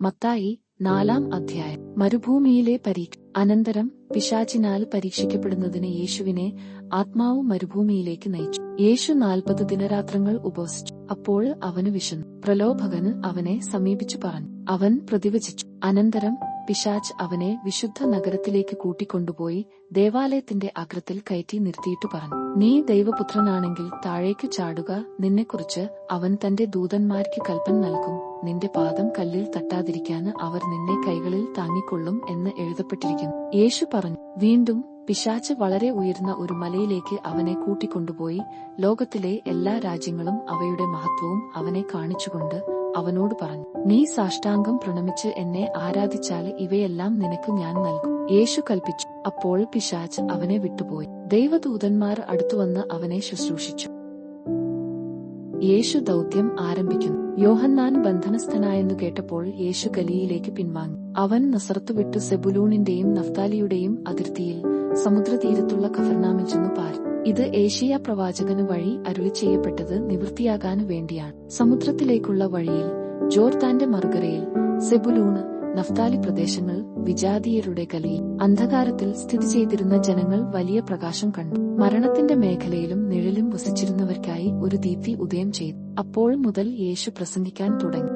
മത്തായി 4-ാം അധ്യായം. മരുഭൂമിയിലെ പരീക്ഷ. അനന്തരം പിശാചിനാൽ പരീക്ഷിക്കപ്പെടുന്നതിന് യേശുവിനെ ആത്മാവ് മരുഭൂമിയിലേക്ക് നയിച്ചു. യേശു 40 ദിനരാത്രങ്ങൾ ഉപവസിച്ചു. അപ്പോൾ അവന് വിശന്നു. പ്രലോഭകന് അവനെ സമീപിച്ചു പറഞ്ഞു. അവൻ പ്രതിവചിച്ചു. അനന്തരം പിശാച് അവനെ വിശുദ്ധ നഗരത്തിലേക്ക് കൂട്ടിക്കൊണ്ടുപോയി ദേവാലയത്തിന്റെ അഗ്രത്തിൽ കയറ്റി നിർത്തിയിട്ടു പറഞ്ഞു, നീ ദൈവപുത്രനാണെങ്കിൽ താഴേക്കു ചാടുക. നിന്നെക്കുറിച്ച് അവൻ തന്റെ ദൂതന്മാർക്ക് കൽപ്പന നൽകും. നിന്റെ പാദം കല്ലിൽ തട്ടാതിരിക്കാന് അവർ നിന്നെ കൈകളിൽ താങ്ങിക്കൊള്ളും എന്ന് എഴുതപ്പെട്ടിരിക്കുന്നു. യേശു പറഞ്ഞു. വീണ്ടും പിശാച് വളരെ ഉയർന്ന ഒരു മലയിലേക്ക് അവനെ കൂട്ടിക്കൊണ്ടുപോയി ലോകത്തിലെ എല്ലാ രാജ്യങ്ങളും അവയുടെ മഹത്വവും അവനെ കാണിച്ചുകൊണ്ട് അവനോട് പറഞ്ഞു, നീ സാഷ്ടാംഗം പ്രണമിച്ച് എന്നെ ആരാധിച്ചാല് ഇവയെല്ലാം നിനക്ക് ഞാൻ നൽകും. യേശു കൽപ്പിച്ചു. അപ്പോൾ പിശാച് അവനെ വിട്ടുപോയി. ദൈവദൂതന്മാർ അടുത്തുവന്ന് അവനെ ശുശ്രൂഷിച്ചു. യേശു ദൗത്യം ആരംഭിക്കുന്നു. യോഹന്നാൻ ബന്ധനസ്ഥനായെന്നു കേട്ടപ്പോൾ യേശു ഗലീലയിലേക്ക് പിൻവാങ്ങി. അവൻ നസറത്തു വിട്ടു സെബുലൂണിന്റെയും നഫ്താലിയുടെയും അതിർത്തിയിൽ സമുദ്രതീരത്തുള്ള കഫർനാമിൽ ചെന്നു പാർത്തു. ഇത് ഏശയ്യാ പ്രവാചകന് വഴി അരുളി ചെയ്യപ്പെട്ടത് നിവൃത്തിയാകാനു വേണ്ടിയാണ്. സമുദ്രത്തിലേക്കുള്ള വഴിയിൽ, ജോർദാന്റെ മറുകരയിൽ, സെബുലൂണ്, നഫ്താലി പ്രദേശങ്ങൾ, വിജാതീയരുടെ ഗലിയിൽ, അന്ധകാരത്തിൽ സ്ഥിതി ചെയ്തിരുന്ന ജനങ്ങൾ വലിയ പ്രകാശം കണ്ടു. മരണത്തിന്റെ മേഖലയിലും നിഴലും വസിച്ചിരുന്നവർക്കായി ഒരു ദീപ്തി ഉദയം ചെയ്തു. അപ്പോൾ മുതൽ യേശു പ്രസംഗിക്കാൻ തുടങ്ങി.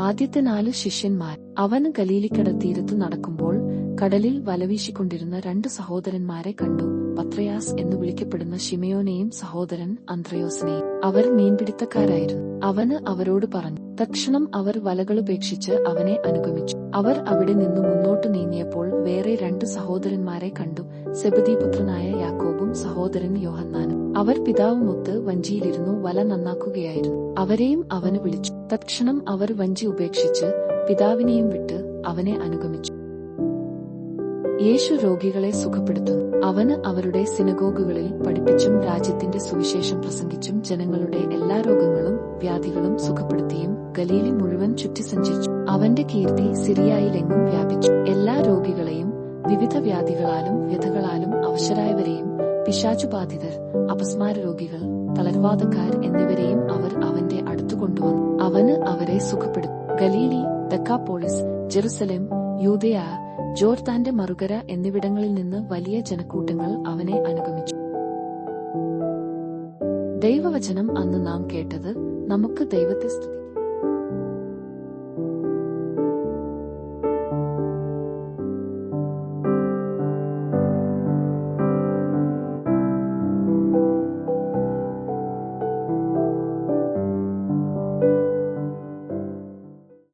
ആദ്യത്തെ 4 ശിഷ്യന്മാർ. അവൻ ഗലീലിക്കടൽ തീരത്തു നടക്കുമ്പോൾ കടലിൽ വലവീശിക്കൊണ്ടിരുന്ന 2 സഹോദരന്മാരെ കണ്ടു. പത്രയാസ് എന്നു വിളിക്കപ്പെടുന്ന ശിമയോനെയും സഹോദരൻ അന്ത്രയോസിനെയും. അവർ മീൻപിടുത്തക്കാരായിരുന്നു. അവന് അവരോട് പറഞ്ഞു. തക്ഷണം അവർ വലകളുപേക്ഷിച്ച് അവനെ അനുഗമിച്ചു. അവർ അവിടെ നിന്നു മുന്നോട്ടു നീങ്ങിയപ്പോൾ വേറെ 2 സഹോദരന്മാരെ കണ്ടു, സെബദീപുത്രനായ യാക്കോബും സഹോദരൻ യോഹന്നാനും. അവർ പിതാവുമൊത്ത് വഞ്ചിയിലിരുന്നു വല നന്നാക്കുകയായിരുന്നു. അവരെയും അവന് വിളിച്ചു. തക്ഷണം അവർ വഞ്ചി ഉപേക്ഷിച്ച് പിതാവിനെയും വിട്ട് അവനെ അനുഗമിച്ചു. യേശു രോഗികളെ സുഖപ്പെടുത്തുന്നു. അവന് അവരുടെ സിനഗോഗുകളിൽ പഠിപ്പിച്ചും രാജ്യത്തിന്റെ സുവിശേഷം പ്രസംഗിച്ചും ജനങ്ങളുടെ എല്ലാ രോഗങ്ങളും വ്യാധികളും സുഖപ്പെടുത്തിയും ഗലീലി മുഴുവൻ ചുറ്റി സഞ്ചരിച്ചു. അവന്റെ കീർത്തി സിറിയയിലെങ്ങും വ്യാപിച്ചു. എല്ലാ രോഗികളെയും വിവിധ വ്യാധികളാലും വ്യഥകളാലും അവശരായവരെയും പിശാചുബാധിതർ, അപസ്മാര രോഗികൾ, തളർവാദക്കാർ എന്നിവരെയും അവർ അവന്റെ അടുത്തു കൊണ്ടുവന്നു. അവന് അവരെ സുഖപ്പെടുത്തി. ഗലീലി, ദക്കാപോളിസ്, ജെറുസലേം, യൂദയ, ജോർദാന്റെ മറുകര എന്നിവിടങ്ങളിൽ നിന്ന് വലിയ ജനക്കൂട്ടങ്ങൾ അവനെ അനുഗമിച്ചു. ദൈവവചനം അന്ന് നാം കേട്ടത്. നമുക്ക് ദൈവത്തെ സ്തുതിക്കാം.